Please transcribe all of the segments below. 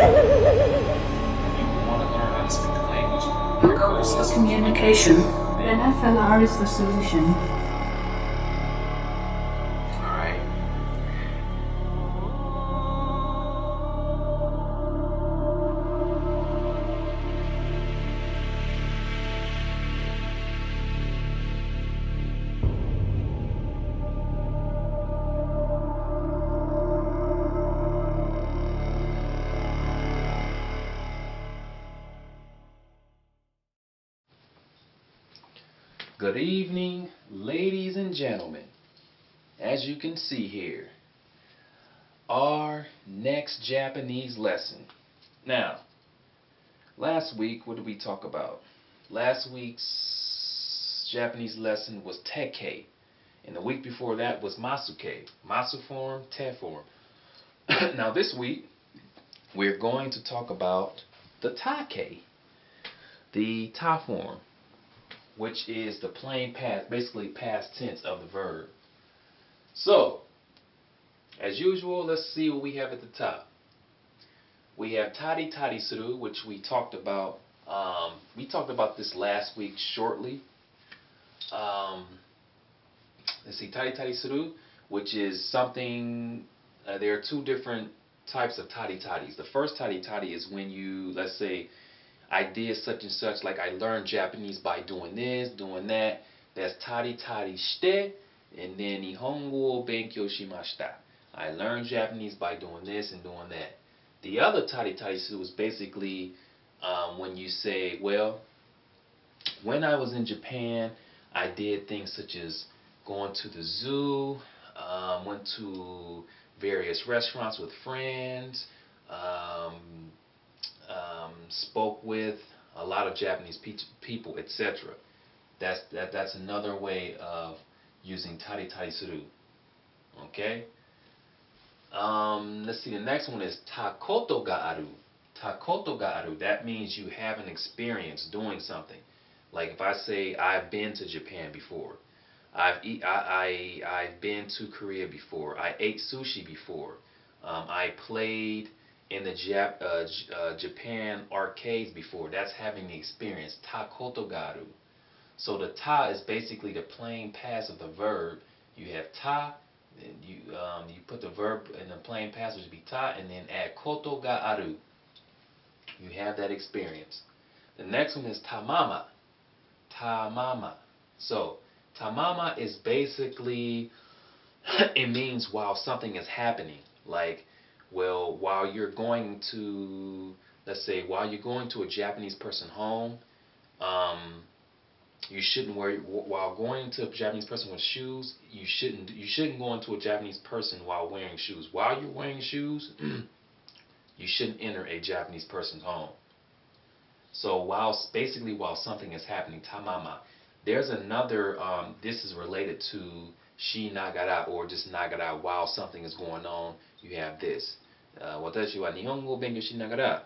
You want to learn how to speak the language? Your goal is for communication. Then FLR is the solution. All right. Good evening, ladies and gentlemen. As you can see here, our next Japanese lesson. Now, last week, what did we talk about? Last week's Japanese lesson was Tekkei, and the week before that was Masuke. Masu form, Te form. Now, this week, we're going to talk about the Take, the Ta form, which is the plain past, basically past tense of the verb. So, as usual, let's see what we have at the top. We have tari tari suru, which we talked about. We talked about this last week shortly. Let's see, tari tari suru, which is something. There are two different types of tari taris. The first tari tari is when you, let's say, I did such and such, like I learned Japanese by doing this, doing that. That's tari tari shite, and then Nihongo wo benkyou shimashita. I learned Japanese by doing this and doing that. The other tari tari su is basically when you say, well, when I was in Japan, I did things such as going to the zoo, went to various restaurants with friends, spoke with a lot of Japanese people, etc. That's another way of using tari tari suru. Okay. Let's see. The next one is takoto ga aru. Takoto ga aru. That means you have an experience doing something. Like if I say I've been to Japan before, I've been to Korea before, I ate sushi before, I played in the Japan arcades before. That's having the experience. Takoto ga aru. So the ta is basically the plain past of the verb. You have ta, and you put the verb in the plain past, which would be ta, and then add koto ga aru. You have that experience. The next one is tamama. Tamama. So tamama is basically it means while something is happening. Like, well, while you're going to, let's say, while you're going to a Japanese person home, you shouldn't wear, while going to a Japanese person with shoes, you shouldn't go into a Japanese person while wearing shoes. While you're wearing shoes, you shouldn't enter a Japanese person's home. So basically while something is happening, tamama. There's another, this is related to shi nagara, or just nagara, while something is going on, you have this. Watashi wa nihongo wo benkyou shi nagara,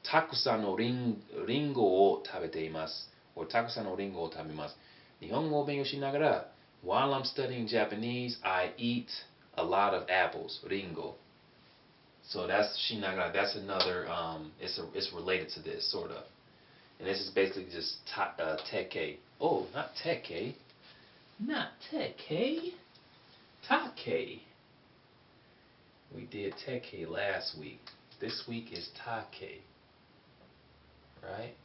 たくさんのリンゴを食べています。or たくさんのリンゴを食べます。日本語を勉強しながら while I'm studying Japanese, I eat a lot of apples. Ringo. So that's しながら. That's another, it's related to this, sort of. And this is basically just tekkei. Oh, not tekkei. Not tekkei. Takei. We did tekkei last week. This week is takei. Right?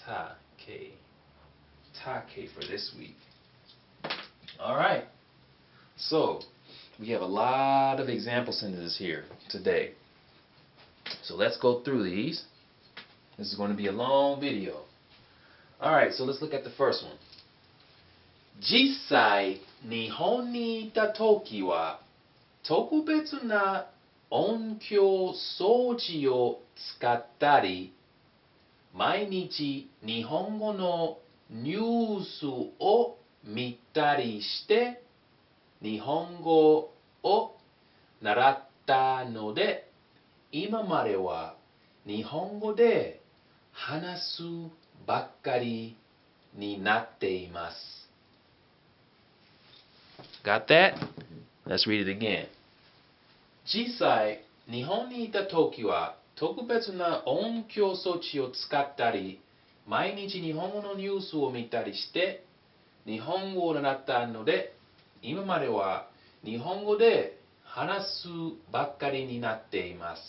Takei. Takei for this week. Alright. So, we have a lot of example sentences here today. So let's go through these. This is going to be a long video. Alright, so let's look at the first one. 実際、日本にいた時は、特別な音響装置を使ったり、毎日日本語のニュースを見たりして、日本語を習ったので、今までは日本語で話すばっかりになっています。Got that? Let's read it again. 実際、日本にいた時は特別な音響装置を使ったり、毎日日本語のニュースを見たりして、日本語を習ったので、今までは日本語で話すばっかりになっています。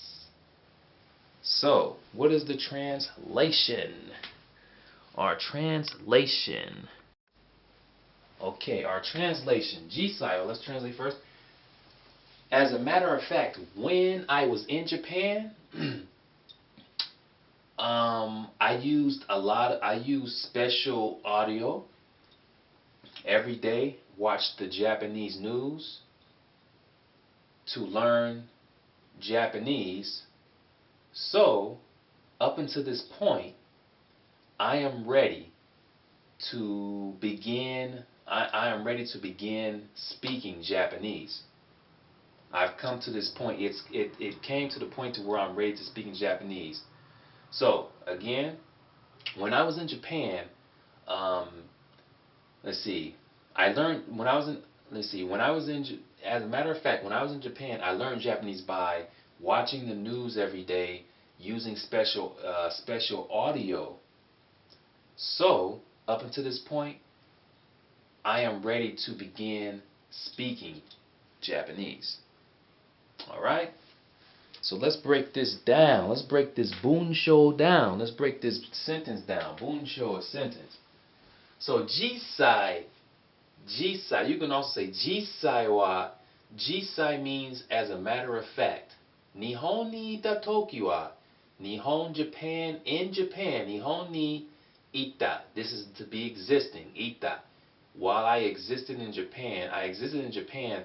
So, what is the translation? Our translation. Okay, our translation. Jisai, let's translate first. As a matter of fact, when I was in Japan, I used special audio every day, watched the Japanese news to learn Japanese. So, up until this point, I am ready to begin. I am ready to begin speaking Japanese. I've come to this point. It came to the point to where I'm ready to speak in Japanese. So again, when I was in Japan, let's see. I learned when I was in. Let's see. When I was in, as a matter of fact, when I was in Japan, I learned Japanese by watching the news every day, using special audio. So up until this point, I am ready to begin speaking Japanese. All right. So let's break this down. Let's break this bunsho down. Let's break this sentence down. Bunsho is sentence. So jisai, jisai. You can also say jisai wa. Jisai means as a matter of fact. Nihon ni ita toki wa. Nihon, Japan, in Japan. Nihon ni ita. This is to be existing. Ita. While I existed in Japan,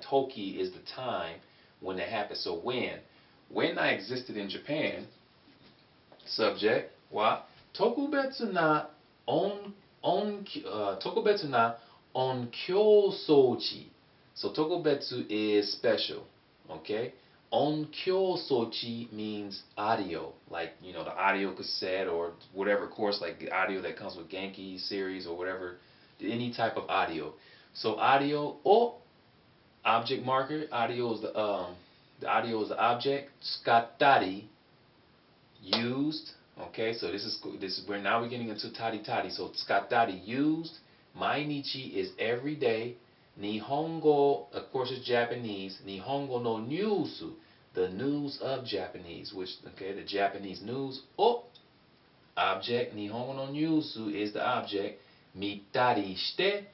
toki is the time when it happened. So when I existed in Japan, subject wa tokubetsu na onkyo sochi. So tokubetsu is special, okay? Onkyo sochi means audio, like the audio cassette or whatever course, like the audio that comes with Genki series or whatever, any type of audio. So audio or object marker. Audio is the audio is the object. Tsukattari, used. Okay, so this is where now we're getting into tari. So tsukattari, used. Mainichi is every day. Nihongo, of course, is Japanese. Nihongo no news, the news of Japanese, which the Japanese news. Oh, object. Nihongo no news is the object. Mitari shite.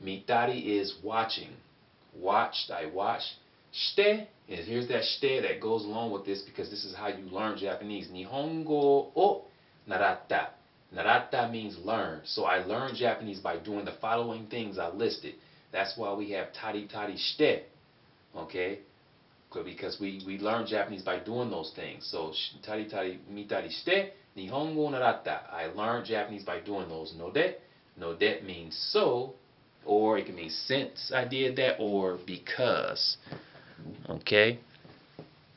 Mitari is watching. Watched, I watched. Shite is, here's that shite that goes along with this because this is how you learn Japanese. Nihongo o naratta. Naratta means learn. So I learned Japanese by doing the following things I listed. That's why we have tari shite. Okay? Because we learn Japanese by doing those things. So tari mitari shite. Nihongo naratta. I learned Japanese by doing those. Node. Node means so. Or it can mean since I did that, or because. Okay.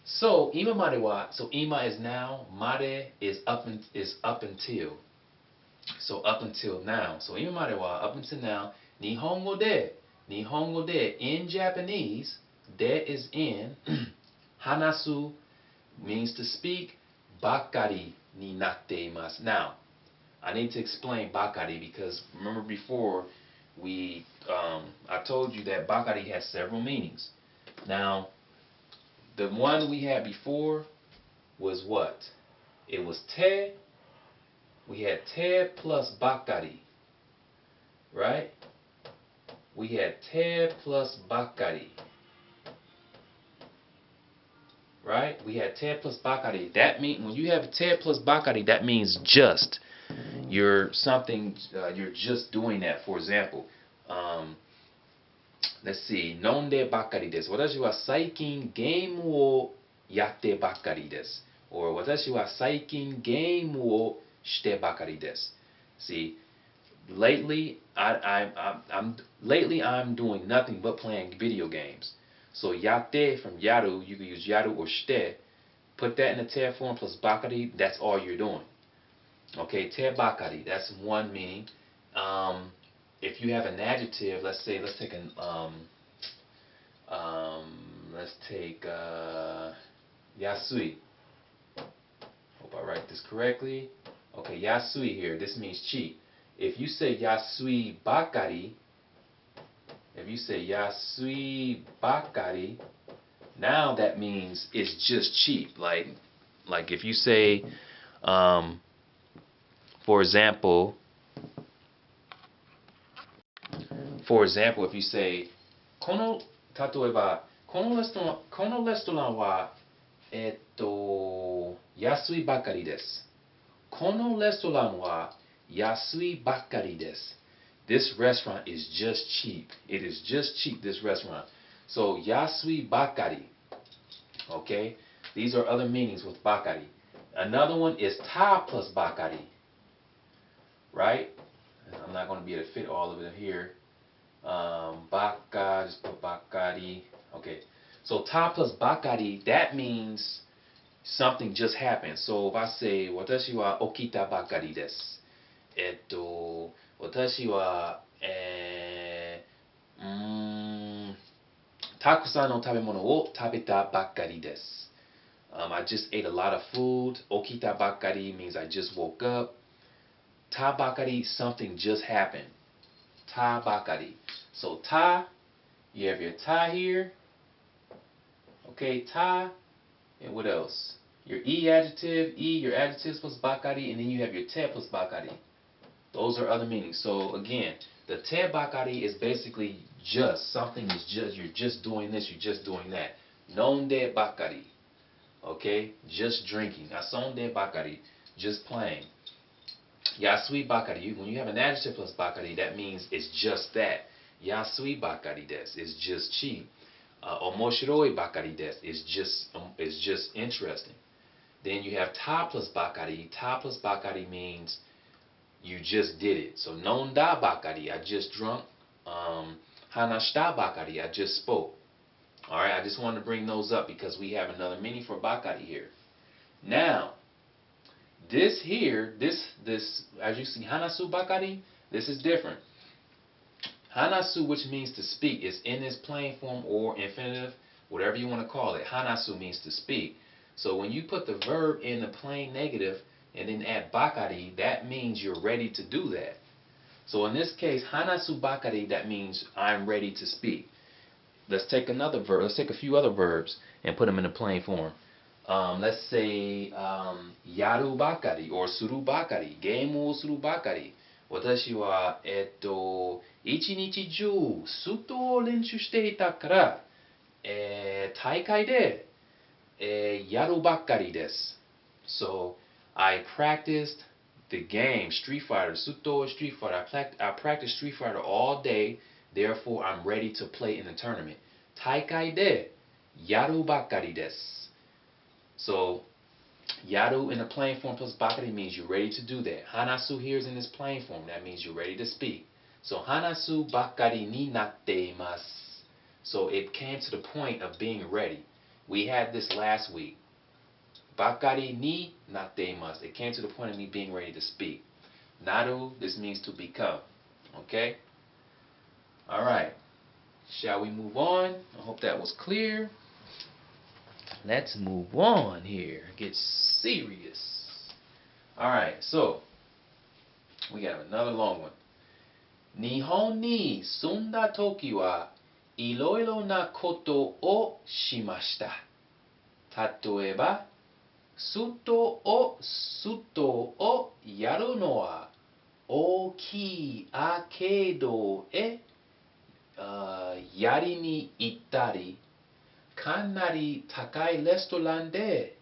So ima made wa. So ima is now. Made is up until. So up until now. So ima made wa, up until now. Nihongo de. Nihongo de, in Japanese. De is in. Hanasu means to speak. Bakari ni natte imasu. Now, I need to explain bakari because remember before I told you that bakari has several meanings. Now, the one we had before was what? It was te. We had te plus bakari. Right? We had te plus bakari. Right? We had te plus bakari. That means when you have te plus bakari, that means just. You're just doing that. For example, let's see. Nonde bakari desu. Watashi wa saikin game wo yatte bakari desu. Or watashi wa saikin game wo shite bakari desu. See, lately I'm doing nothing but playing video games. So yatte from yaru, you can use yaru or shite. Put that in the te form plus bakari. That's all you're doing. Okay, te bakari, that's one meaning. If you have an adjective, let's take Yasui. Hope I write this correctly. Okay, yasui here. This means cheap. If you say yasui bakari, now that means it's just cheap. Like if you say, for example, if you say, 例えば、このレストランは、安いばかりです。このレストランは安いばかりです。This restaurant is just cheap. It is just cheap, this restaurant. So, 安いばかり. Okay? These are other meanings with bakari. Another one is ta plus bakari. Right? I'm not going to be able to fit all of it here. Baka, just put bakari. Okay. So, ta plus bakari, that means something just happened. So, if I say, 私は起きたばかりです。私は、たくさんの食べ物を食べたばかりです。I just ate a lot of food. 起きたばかり means I just woke up. たばかり, something just happened. たばかり. So, ta, you have your ta here. Okay, ta. And what else? Your adjective, your adjectives plus bakari, and then you have your te plus bakari. Those are other meanings. So again, the te bakari is basically just, something is just, you're just doing this, you're just doing that. Nonde bakari. Okay? Just drinking. Asonde bakari. Just playing. Yasui bakari. When you have an adjective plus bakari, that means it's just that. Yasui bakari desu. It's just cheap. Omoshiroi bakari desu. It's just interesting. Then you have ta plus bakari. Ta plus bakari means you just did it. So nonda bakari, I just drunk. Hanashita bakari, I just spoke. Alright, I just wanted to bring those up because we have another meaning for bakari here. Now, this here, this as you see, hanasu bakari, this is different. Hanasu, which means to speak, is in this plain form or infinitive, whatever you want to call it. Hanasu means to speak. So when you put the verb in the plain negative and then add bakari, that means you're ready to do that. So in this case, hanasu bakari, that means I'm ready to speak. Let's take another verb. Let's take a few other verbs and put them in the plain form. Let's say yaru bakari or suru bakari, geimu o suru bakari. 私は一日中ずっと練習していたから、大会でやるばっかりです。So, I practiced the game, Street Fighter, Suto Street Fighter. I practiced Street Fighter all day, therefore I'm ready to play in the tournament. 大会でやるばっかりです。So, yaru in the plain form plus bakari means you're ready to do that. Hanasu here is in this plain form. That means you're ready to speak. So, hanasu bakari ni natte imasu. So, it came to the point of being ready. We had this last week. Bakari ni natte imasu. It came to the point of me being ready to speak. Naru, this means to become. Okay? Alright. Shall we move on? I hope that was clear. Let's move on here. Get serious. Alright, so we have another long one. Nihon ni sunda toki wa iroiro na koto o shimashita. Tatoeba, suto o yaru no wa ookii arcade e yari ni ittari. かなり高いレストランで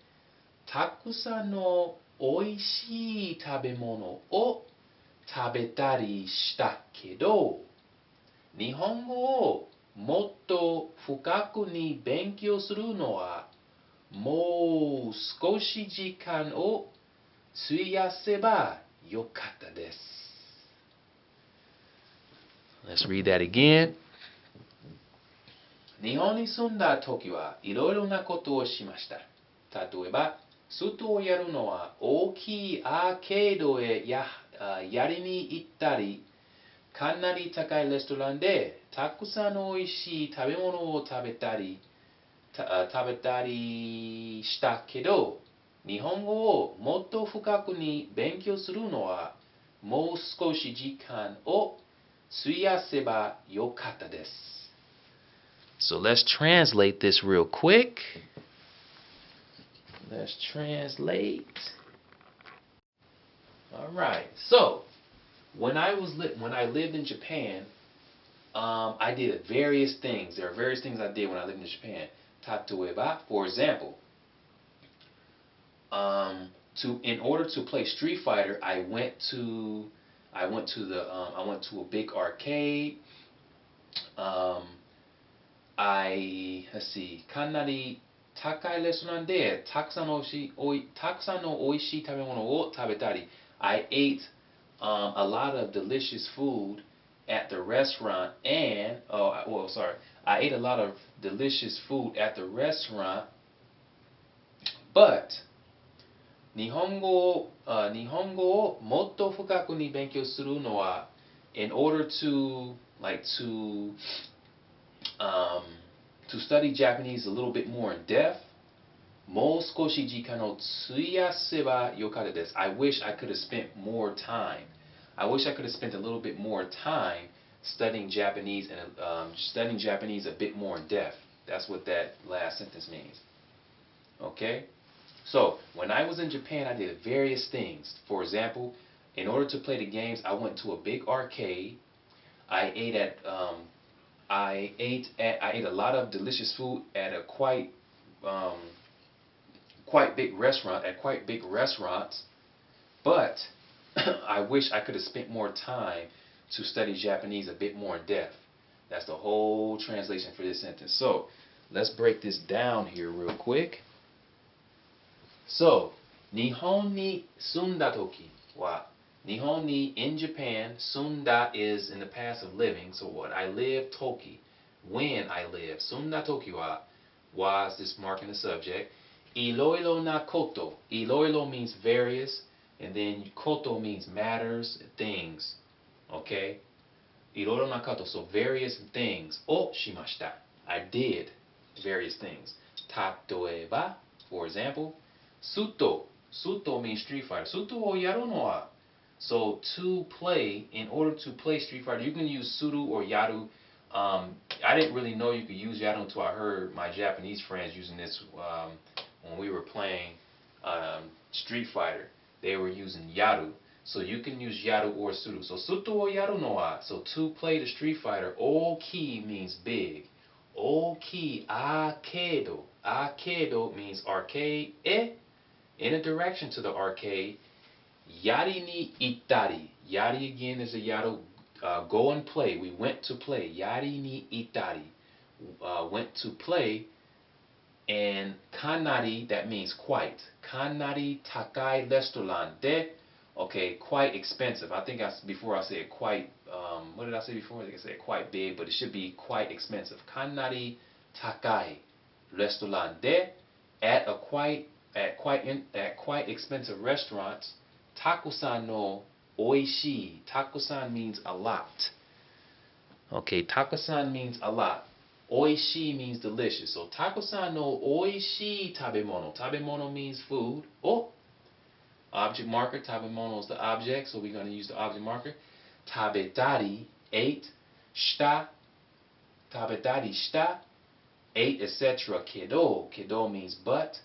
たくさんのおいしい食べ物を食べたりしたけど、日本語をもっと深くに勉強するのはもう少し時間を費やせばよかったです。Let's read that again. 日本に住んだ時はいろいろなことをしました。例えば、外をやるのは大きいアーケードへやりに行ったり、かなり高いレストランでたくさんのおいしい食べ物を食べたり、食べたりしたけど、日本語をもっと深くに勉強するのはもう少し時間を費やせばよかったです。So let's translate this real quick. Let's translate. All right. So when I lived in Japan, I did various things. There are various things I did when I lived in Japan. Tatoeba, for example, in order to play Street Fighter, I went to a big arcade. Let's see, かなり高いレストランでたくさんの美味しい食べ物を食べたり I ate a lot of delicious food at the restaurant and I ate a lot of delicious food at the restaurant, but 日本語をもっと深くに勉強するのは in order to study Japanese a little bit more in depth, もう少し時間を費やせばよかったです。I wish I could have spent more time. I wish I could have spent a little bit more time studying Japanese and studying Japanese a bit more in depth. That's what that last sentence means. Okay? So, when I was in Japan, I did various things. For example, in order to play the games, I went to a big arcade. I ate a lot of delicious food at a quite big restaurants, but I wish I could have spent more time to study Japanese a bit more in depth. That's the whole translation for this sentence. So, let's break this down here real quick. So, 日本に住んだ時は日本に in Japan, 住んだ is in the past of living. So what? I lived toki. When I lived. 住んだ時は was this marking the subject. いろいろなこと. いろいろ means various. And then koto means matters, things. Okay? いろいろなこと. So various things. をしました. I did various things. 例えば, for example, Suto. Suto means Street Fighter. Suto o yaru no wa. So to play, in order to play Street Fighter, you can use Suru or Yaru. I didn't really know you could use Yaru until I heard my Japanese friends using this when we were playing Street Fighter. They were using Yaru. So you can use Yaru or Suru. So Suto o Yaru no wa. So to play the Street Fighter, Oki means big. Oki, Akedo. Akedo means arcade. In a direction to the arcade. Yari ni itari. Yari again is a yaru. Go and play. We went to play. Yari ni itari. Went to play. And kanari, that means quite. Kanari takai restaurant de. Okay, quite expensive. I think before I said quite. What did I say before? I think I said quite big, but it should be quite expensive. Kanari takai restaurant de. At quite expensive restaurants. Takusan no oishii. Takusan means a lot. Okay, takusan means a lot. Oishii means delicious. So takusan no oishii tabemono. Tabemono means food. Oh, object marker. Tabemono is the object, so we're going to use the object marker. Tabetari, ate. Shita, tabetari shita, ate, etc. Kedo. Kedo means but.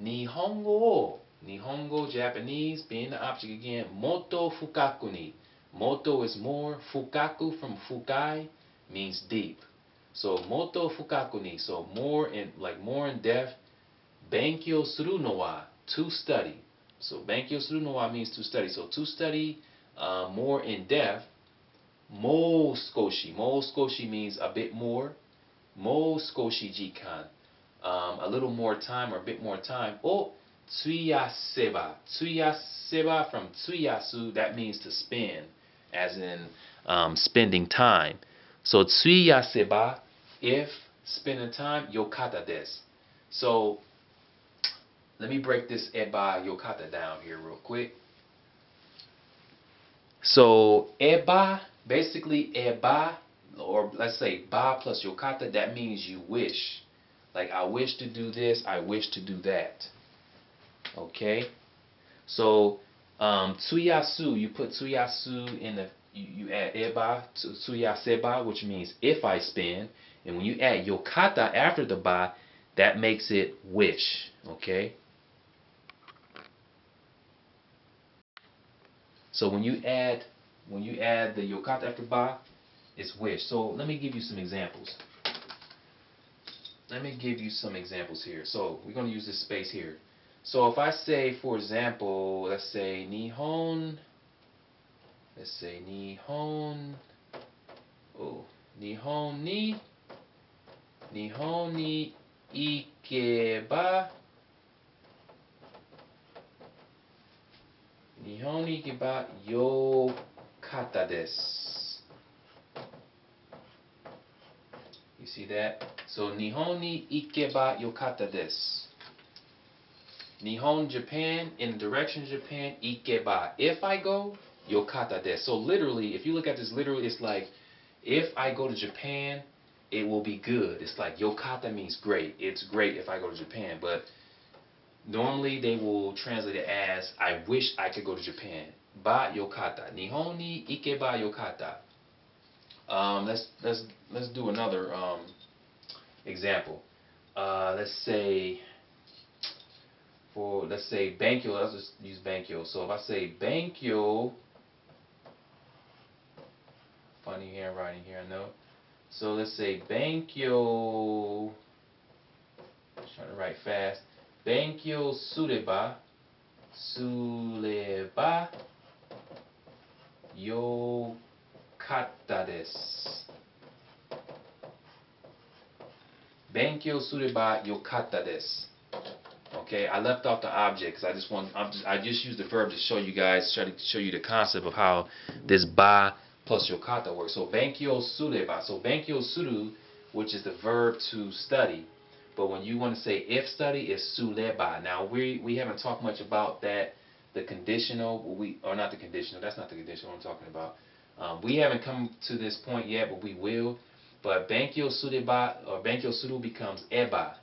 Nihongo. Nihongo, Japanese, being the object again. Moto fukaku ni. Moto is more. Fukaku from fukai means deep. So moto fukaku ni. So more in depth. Benkyo suru no wa, to study. So benkyo suru no wa means to study. So to study more in depth. Mo skoshi. Mo skoshi means a bit more. Mo skoshi jikan. A little more time or a bit more time. O tsuyaseba. Tsuyaseba from tsuyasu, that means to spend, as in spending time. So tsuyaseba, if spending time, yokata desu. So let me break this eba yokata down here real quick. So eba, basically eba, or let's say ba plus yokata, that means you wish. Like I wish to do this, I wish to do that. Okay? So tsuyasu, you put tsuyasu in the you add eba to tsuyaseba, which means if I spend, and when you add yokata after the ba, that makes it wish. Okay? So when you add the yokata after ba, it's wish. So let me give you some examples. Here. So we're going to use this space here. So if I say, for example, let's say Nihon ni ikeba yokata desu. You see that? So Nihon ni ikeba yokata desu. Nihon, Japan, in the direction of Japan, ikeba. If I go, yokata desu. So literally, if you look at this literally, it's like, if I go to Japan, it will be good. It's like yokata means great. It's great if I go to Japan. But normally they will translate it as, I wish I could go to Japan. Ba yokata. Nihon ni ikeba yokata. Let's do another example. Let's say Bankyo. Let's just use Bankyo. So if I say Bankyo, funny handwriting here, I know. So let's say Bankyo. Trying to write fast. Bankyo sureba yokata desu. Bankyo sureba yokata desu. Okay, I left off the object because I just used the verb to show you guys, try to show you the concept of how this ba plus yokata works. So bankyo sureba. So bankyo suru, which is the verb to study. But when you want to say if study, it's sureba. Now we haven't talked much about that. The conditional, not the conditional. That's not the conditional I'm talking about. We haven't come to this point yet, but we will. But bankyo sureba or bankyo suru becomes eba.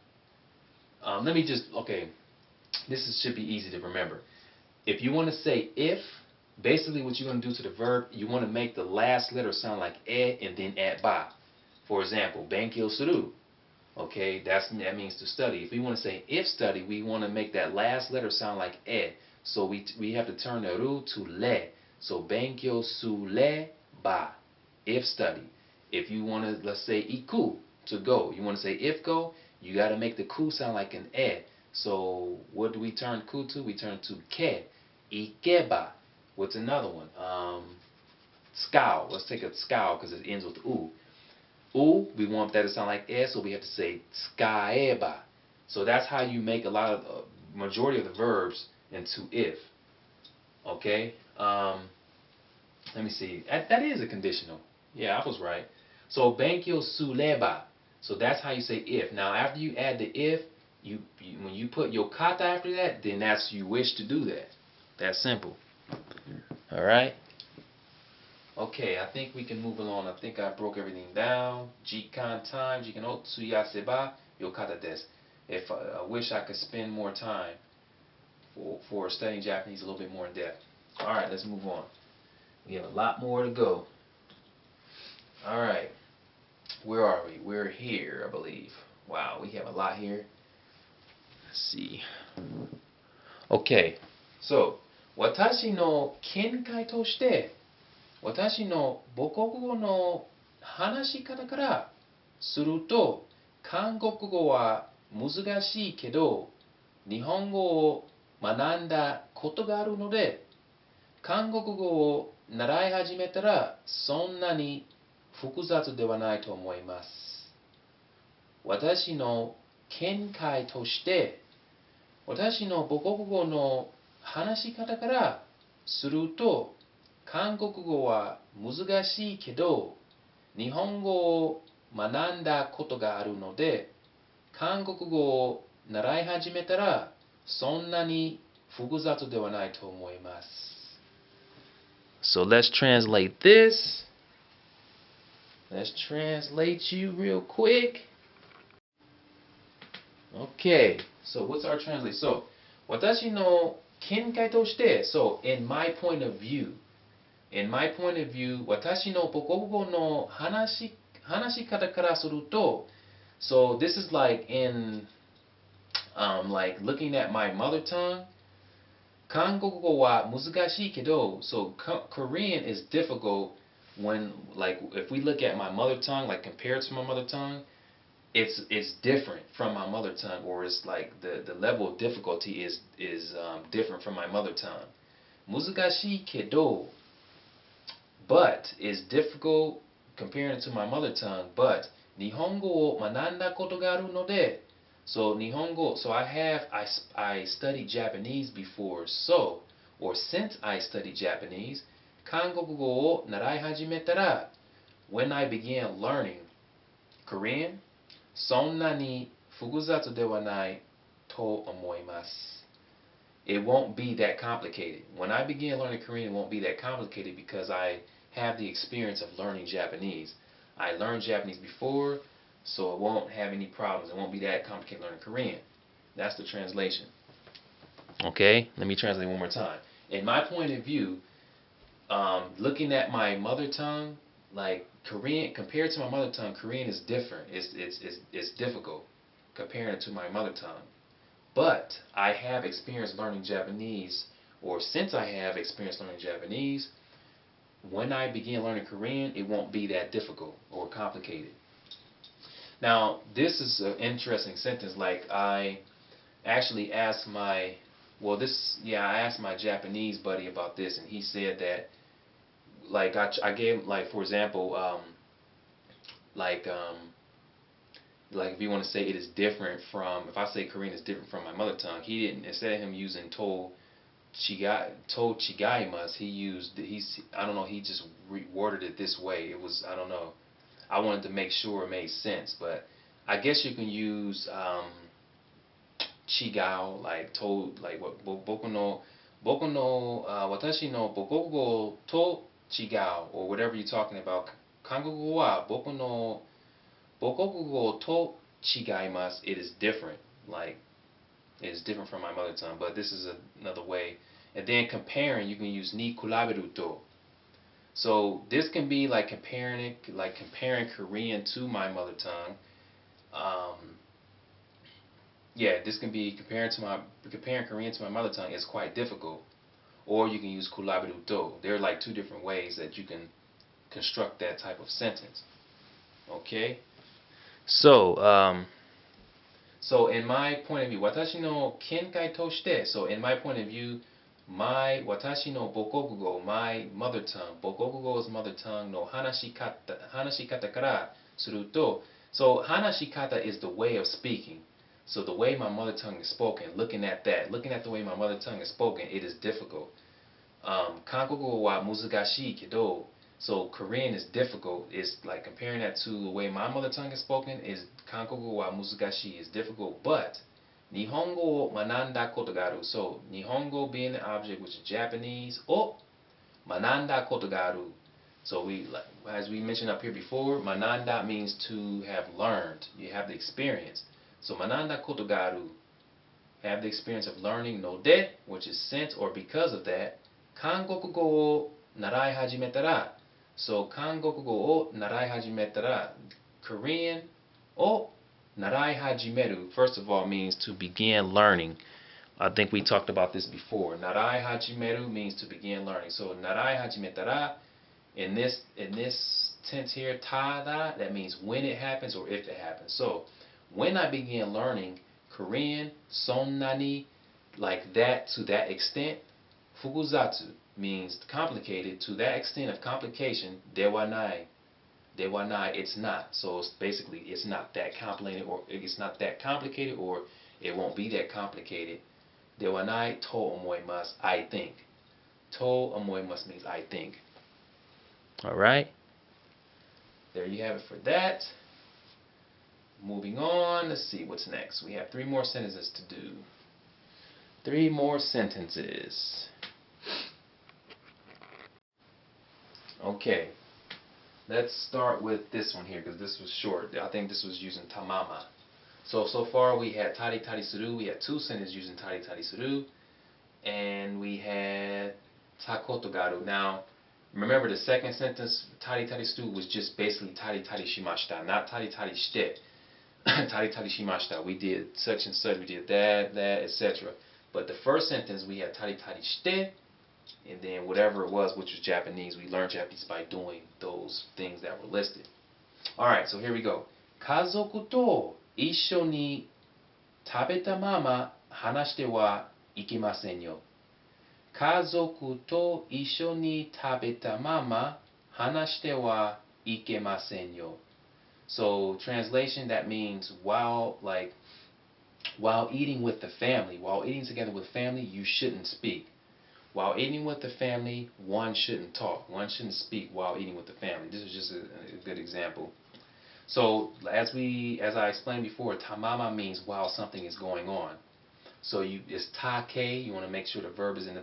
This should be easy to remember. If you want to say if, basically what you're going to do to the verb, you want to make the last letter sound like e and then add ba. For example, bankyo suru. Okay, that means to study. If we want to say if study, we want to make that last letter sound like e. So we have to turn the ru to le. So bankyo sure ba, if study. If you want to, let's say iku, to go. You want to say if go, you got to make the ku sound like an e. So what do we turn ku to? We turn to ke. Ikeba. What's another one? Scowl. Let's take a scowl because it ends with u. U, we want that to sound like e, so we have to say skaeba. So that's how you make a lot of majority of the verbs into if. Okay. Let me see. That is a conditional. Yeah, I was right. So bankyo sureba. So that's how you say if. Now after you add the if, when you put yokata after that, then that's you wish to do that. That's simple. All right. Okay, I think we can move along. I think I broke everything down. Jikan time. Jikan o tsuyaseba yokata desu. If I wish I could spend more time for studying Japanese a little bit more in depth. All right, let's move on. We have a lot more to go. All right. Where are we? We're here, I believe. Wow, we have a lot here. Let's see. Okay. So, 私の見解として、私の母国語の話し方からすると、韓国語は難しいけど、日本語を学んだことがあるので、韓国語を習い始めたらそんなに複雑ではないと思います。私の見解として、私の母国語の話し方からすると、韓国語は難しいけど、日本語を学んだことがあるので、韓国語を習い始めたらそんなに複雑ではないと思います。So let's translate this. Let's translate you real quick. Okay, so what's our translation? So, 私の見解として、so, in my point of view, 私の母国語の話し方からすると、so this is like in, like looking at my mother tongue, 韓国語は難しいけど, so Korean is difficult when, like, if we look at my mother tongue, like compared to my mother tongue, it's different from my mother tongue, or it's like the level of difficulty is different from my mother tongue. 難しいけど, but it's difficult comparing it to my mother tongue, but 日本語を学んだことがあるので, so 日本語, so I studied Japanese before, so, or since I studied Japanese, 韓国語を習い始めたら, when I began learning Korean, そんなに複雑ではないと思います. It won't be that complicated. When I began learning Korean, it won't be that complicated because I have the experience of learning Japanese. I learned Japanese before, so it won't have any problems. It won't be that complicated learning Korean. That's the translation. Okay, let me translate one more time. In my point of view, looking at my mother tongue, like Korean, compared to my mother tongue, Korean is different. It's difficult comparing it to my mother tongue. But I have experience learning Japanese, or since I have experience learning Japanese, when I begin learning Korean, it won't be that difficult or complicated. Now, this is an interesting sentence. Like, I actually asked I asked my Japanese buddy about this, and he said that, like, I gave, like, for example, like if you want to say it is different from, if I say Korean is different from my mother tongue, he didn't, instead of him using to chigaimasu, I don't know, he just reworded it this way. It was, I don't know. I wanted to make sure it made sense, but I guess you can use chigao, like to, like what boku no watashi no bokokugo to chigao, or whatever you're talking about. Kangoku wa boku no bokokugo to chigaimasu. It is different, like it is different from my mother tongue, but this is another way. And then comparing, you can use ni kuraberu to. So this can be like comparing Korean to my mother tongue. This can be comparing Korean to my mother tongue is quite difficult. Or you can use kuraberu to. There are like two different ways that you can construct that type of sentence. Okay. So so in my point of view, watashi no kenkai toshite. So in my point of view, watashi no bokokugo, my mother tongue, bokokugo is mother tongue, no hanashikata kara suru to. So hanashikata is the way of speaking. So the way my mother tongue is spoken, looking at the way my mother tongue is spoken, it is difficult. Kankokugo wa muzugashii kedo. So Korean is difficult. It's like comparing that to the way my mother tongue is spoken, is Kankokugo wa muzugashii is difficult, but Nihongo wo mananda koto ga aru. So Nihongo being the object, which is Japanese, o mananda koto ga aru. So as we mentioned up here before, mananda means to have learned. You have the experience. So mananda koto ga aru, have the experience of learning, no de, which is since or because of that. Kangokugo wo narai hajimetara. So Kangokugo o narai hajimetara, Korean o narai hajimeru, first of all, means to begin learning. I think we talked about this before. Narai hajimeru means to begin learning. So narai hajimetara, in this tense here, tada, that means when it happens or if it happens. So when I began learning Korean, sonnani, like that, to that extent. Fukuzatsu means complicated, to that extent of complication. Dewanai, it's not. So it's basically, it's not that complicated, or it won't be that complicated. Dewanai to omoimasu, I think. To omoimasu means I think. All right. There you have it for that. Moving on, let's see what's next. We have 3 more sentences to do. 3 more sentences. Okay, let's start with this one here, because this was short. I think this was using tamama. So far we had tari tari suru. We had two sentences using tari tari suru. And we had takoto garu. Now, remember the second sentence, tari tari suru, was just basically tari tari shimashita, not tari tari shite. Tari tari shimashita. We did such and such, we did that, etc. But the first sentence we had tari tari shite, and then whatever it was, which was Japanese, we learned Japanese by doing those things that were listed. Alright, so here we go. Kazoku to issho ni tabeta mama hanashite wa ikimasen yo. Kazoku to issho ni tabeta mama hanashite wa ikemasen yo. So translation, that means while eating with the family, while eating together with family, you shouldn't speak. While eating with the family, one shouldn't talk. One shouldn't speak while eating with the family. This is just a good example. So as I explained before, tamama means while something is going on. So it's take. You want to make sure the verb is in the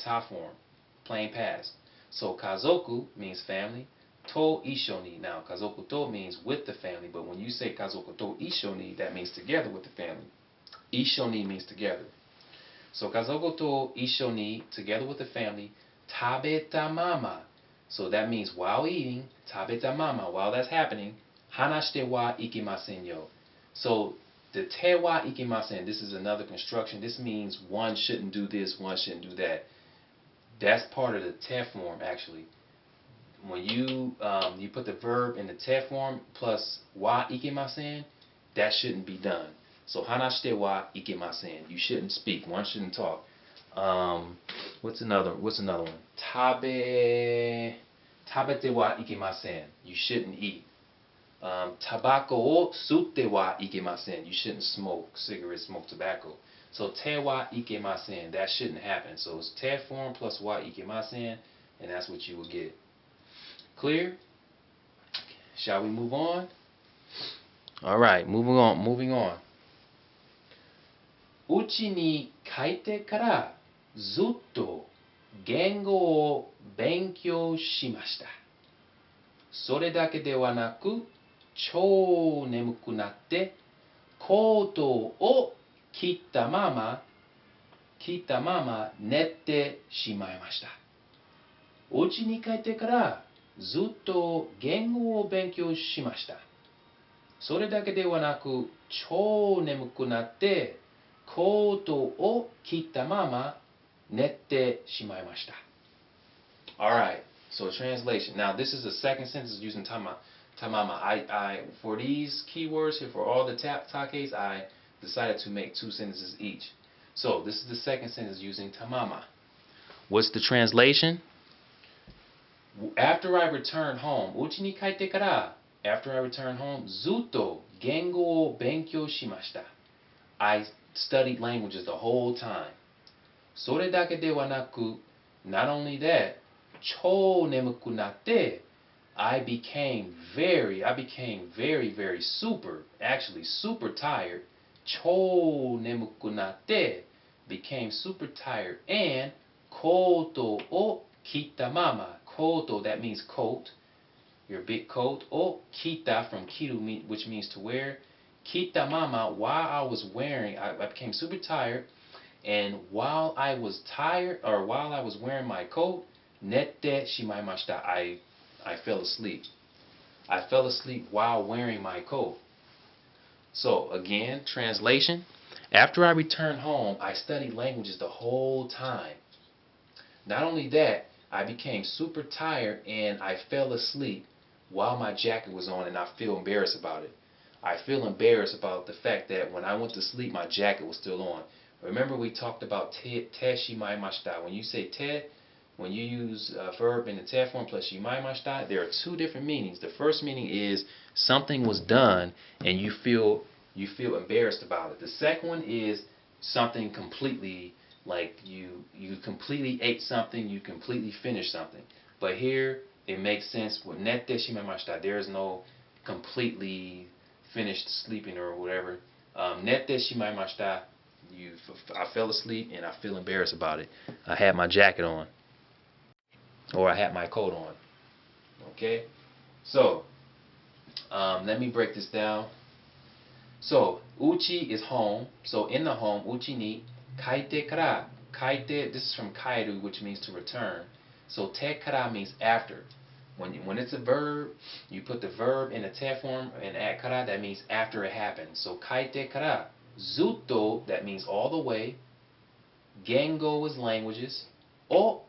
ta form, plain past. So kazoku means family. To ishoni. Now kazoku to means with the family, but when you say kazoku to ishoni, that means together with the family. Ishoni means together. So kazoku to ishoni, together with the family. Tabeta mama. So that means while eating, tabeta mama, while that's happening, hanashite wa ikimasen yo. So the te wa ikimasen, this is another construction. This means one shouldn't do this, one shouldn't do that. That's part of the te form, actually. When you put the verb in the te form plus wa ikimasen, that shouldn't be done. So hanashite wa ikimasen. You shouldn't speak. One shouldn't talk. What's another one? Tabete wa ikimasen. You shouldn't eat. Tabako o sutte wa ikemasen. You shouldn't smoke cigarettes, smoke tobacco. So te wa ikemasen. That shouldn't happen. So it's te form plus wa ikemasen, and that's what you will get. Clear? Shall we move on? All right, moving on. Uchi ni kaite kara zutto gengo o benkyou shimashita. それだけではなく、超眠くなってコートを着たまま寝てしまいました。お家に帰ってからずっと言語を勉強しました。それだけではなく、超眠くなってコートを着たまま寝てしまいました。Alright. So translation. Now this is the second sentence using tamama. For these keywords here, for all the takes, I decided to make two sentences each. So this is the second sentence using tamama. What's the translation? After I return home, uchi ni kaite kara, after I return home, zutto gengo o benkyou shimashita. I studied languages the whole time. Sore dake de wa naku, not only that, chou nemuku natte, I became very, very super, actually super tired. Chou nemuku natte, became super tired, and koto o kita mama. Koto, that means coat, your big coat. O kita, from kiru, which means to wear. Kita mama, while I was wearing, I became super tired, and while I was wearing my coat, nette shimaimashita, I fell asleep. I fell asleep while wearing my coat. So again, translation. After I returned home, I studied languages the whole time. Not only that, I became super tired and I fell asleep while my jacket was on, and I feel embarrassed about it. I feel embarrassed about the fact that when I went to sleep, my jacket was still on. Remember we talked about te shimaimashita. When you say te, when you use a verb in the te form plus shimaimashita, there are two different meanings. The first meaning is something was done and you feel embarrassed about it. The second one is something completely, like you completely ate something, you completely finished something. But here it makes sense with nette shimamashita. There is no completely finished sleeping or whatever. Nette shimamashita, I fell asleep and I feel embarrassed about it. I had my jacket on, or I had my coat on. Okay, so let me break this down. So, uchi is home. So, in the home, uchi ni kaite kara. Kaite, this is from kairu, which means to return. So, te kara means after. When it's a verb, you put the verb in a te form and add kara, that means after it happened. So, kaite kara. Zutto, that means all the way. Gengo is languages. O,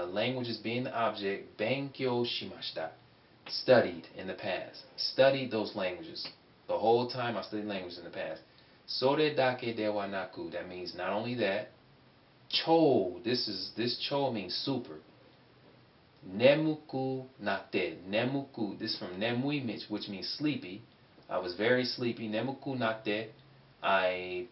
languages being the object. Benkyou shimashita. Studied in the past. Studied those languages. The whole time I studied languages in the past. Sore dake de wa naku. That means not only that. Cho. This cho means super. Nemuku natte. Nemuku. This is from nemui, which means sleepy. I was very sleepy. Nemuku natte. I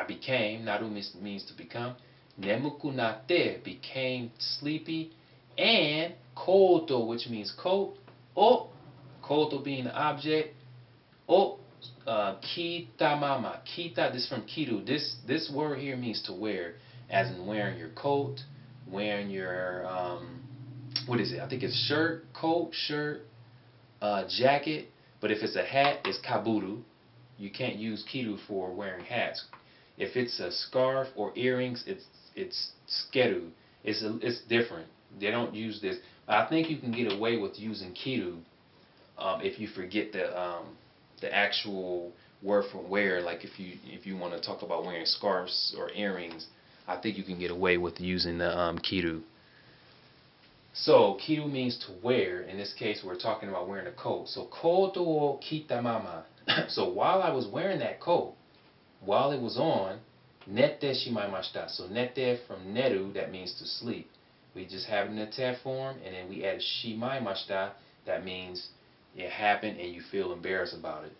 became. Naru means to become. Nemuku natte. Became sleepy. And koto, which means coat. O. Koto being the object. O. Kita mama. Kita. This is from kiru. This word here means to wear, as in wearing your coat, wearing your what is it? I think it's shirt, coat, shirt, jacket. But if it's a hat, it's kaburu. You can't use kiru for wearing hats. If it's a scarf or earrings, it's skeru. It's different. They don't use this. I think you can get away with using kiru if you forget the actual word for wear. Like if you want to talk about wearing scarves or earrings, I think you can get away with using the kiru. So kiru means to wear. In this case, we're talking about wearing a coat. So koto o kita mama. So while I was wearing that coat, while it was on, nette shimaimashita. So nette from neru, that means to sleep. We just have it in the te form, and then we add shimaimashita. That means it happened and you feel embarrassed about it.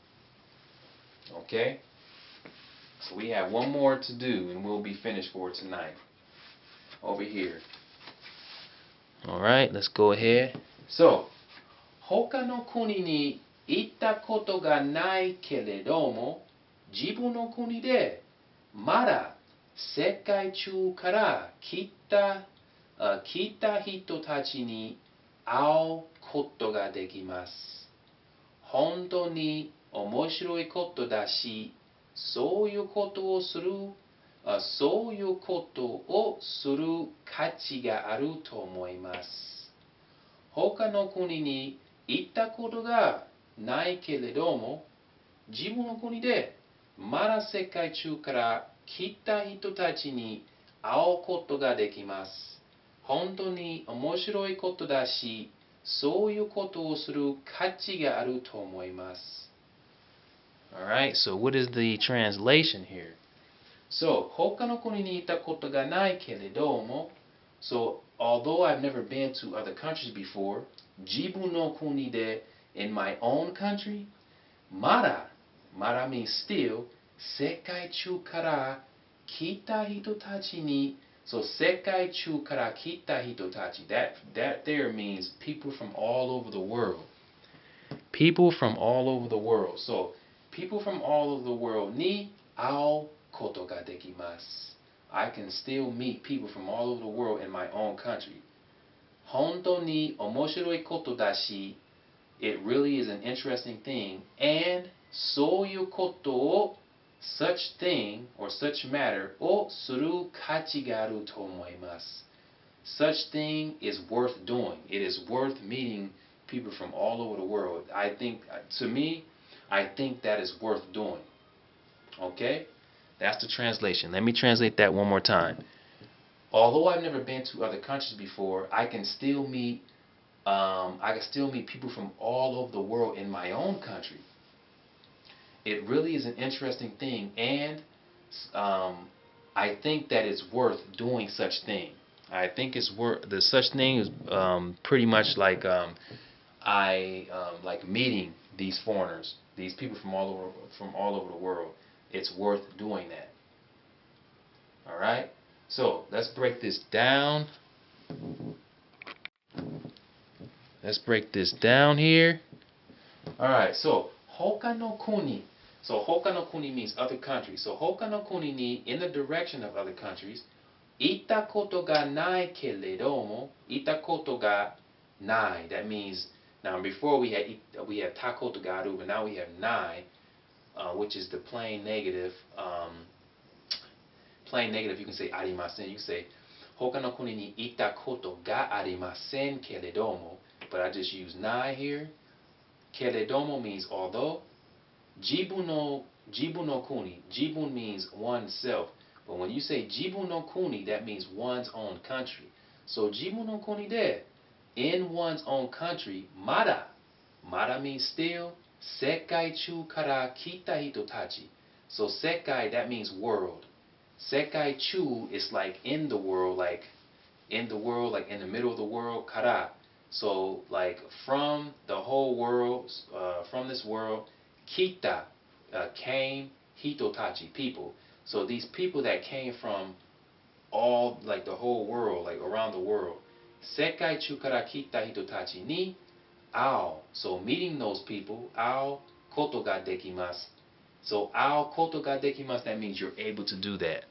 Okay? So we have one more to do and we'll be finished for tonight. Over here. Alright, let's go ahead. So, 他の国に行ったことがないけれども、自分の国でまだ世界中から来た人たちに会うことができます。本当に面白いことだし、そういうことをする価値があると思います。他の国に行ったことがないけれども、自分の国でまだ世界中から来た人たちに会うことができます。本当に面白いことだし、そういうことをする価値があると思います。Alright, so what is the translation here? So, 他の国に行ったことがないけれども, so although I've never been to other countries before, 自分の国で in my own country, まだ means still, 世界中から来た人たちに, so 世界中から来た人たち, that there means people from all over the world. People from all over the world. So, people from all over the world に会うことができます。I can still meet people from all over the world in my own country. 本当に面白いことだし、it really is an interesting thing, and そういうことを such thing or such matter をする価値があると思います。Such thing is worth doing. It is worth meeting people from all over the world. I think, to me, I think that is worth doing. Okay? That's the translation. Let me translate that one more time. Although I've never been to other countries before, I can still meet people from all over the world in my own country. It really is an interesting thing, and I think that it's worth doing such thing. I think it's worth the such thing is pretty much like like meeting these foreigners, these people from all over the world. It's worth doing that. All right. So let's break this down. Let's break this down here. All right. So 他の国. So 他の国 means other countries. So 他の国に in the direction of other countries. 行ったことがないけれども、行ったことがない. That means now before we had ta koto ga aru, but now we have nai. which is the plain negative. Plain negative, you can say arimasen. You can say hoka no kuni ni ita koto ga arimasen keredomo. But I just use nai here. Keredomo means although. Jibun no kuni. Jibun means oneself. But when you say jibun no kuni, that means one's own country. So jibun no kuni de, in one's own country, mada. Mada means still. Sekai chu kara kita hito tachi. So sekai, that means world. Sekai chu is like in the world, like in the world, like in the middle of the world. Kara. So like from the whole world, from this world. Kita came, hitotachi, people. So these people that came from all, like the whole world, like around the world. Sekai chu kara kita hitotachi ni ao. So meeting those people, ao koto ga dekimasu. So ao koto ga dekimasu, that means you're able to do that.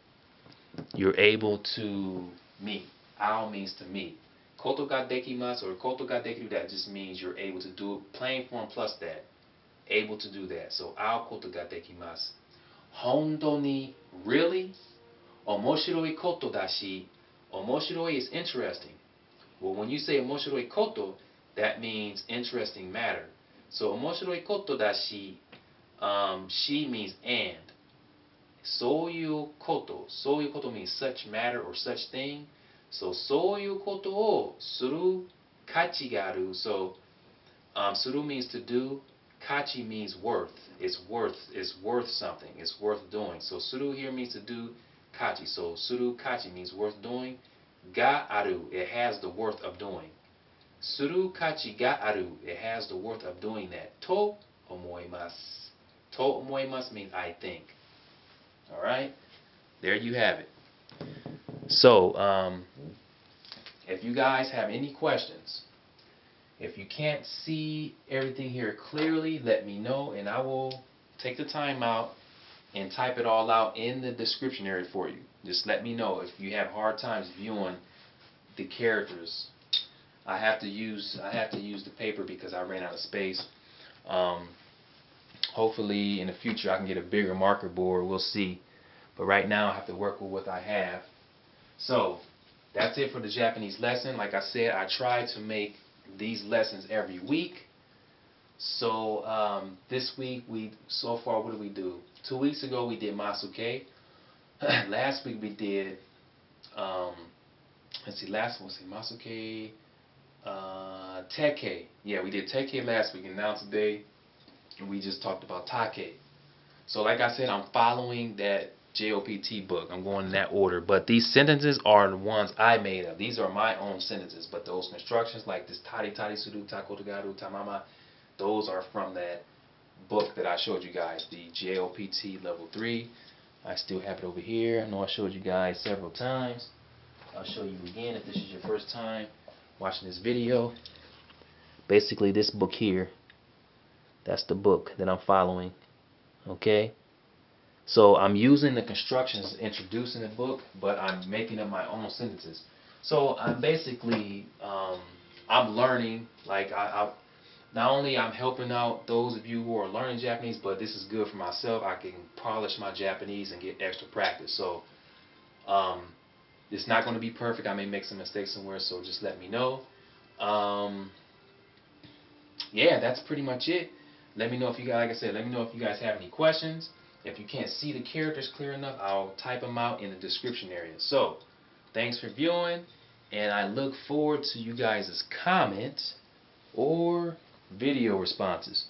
You're able to meet. Ao means to meet. Koto ga dekimasu or koto ga dekiru, that just means you're able to do it. Plain form plus that. Able to do that. So, ao koto ga dekimasu. Hondo ni, really? Omoshiroi koto dashi. Omoshiroi is interesting. Well, when you say omoshiroi koto, that means interesting matter. So, omoshiroi koto dashi, shi means and. Soyu koto. Soyu koto means such matter or such thing. So, soyu koto o suru kachi ga aru. So, suru means to do. Kachi means worth. It's worth something. It's worth doing. So suru here means to do. Kachi. So suru kachi means worth doing. Ga aru, it has the worth of doing. Suru kachi ga aru, it has the worth of doing that. To omoimasu. To omoimasu means I think. All right. There you have it. So if you guys have any questions. If you can't see everything here clearly, let me know, and I will take the time out and type it all out in the description area for you. Just let me know if you have hard times viewing the characters. I have to use the paper because I ran out of space. Hopefully in the future I can get a bigger marker board. We'll see. But right now I have to work with what I have. So that's it for the Japanese lesson. Like I said, I try to make these lessons every week. So this week so far what did we do? 2 weeks ago we did Masuke. Last week we did let's see, last one was Masuke, Teke. Yeah, we did Teke last week, and now today we just talked about Take. So like I said, I'm following that JOPT book. I'm going in that order. But these sentences are the ones I made up. These are my own sentences. But those constructions like this tari tari suru takoto garu tamama, those are from that book that I showed you guys, the JOPT level 3. I still have it over here. I know I showed you guys several times. I'll show you again if this is your first time watching this video. Basically this book here, that's the book that I'm following. Okay? So I'm using the constructions introducing the book, but I'm making up my own sentences. So I'm basically, I'm learning, like not only I'm helping out those of you who are learning Japanese, but this is good for myself. I can polish my Japanese and get extra practice. So it's not going to be perfect. I may make some mistakes somewhere, so just let me know. Yeah, that's pretty much it. Let me know if you guys, like I said, let me know if you guys have any questions. If you can't see the characters clear enough, I'll type them out in the description area. So, thanks for viewing, and I look forward to you guys' comments or video responses.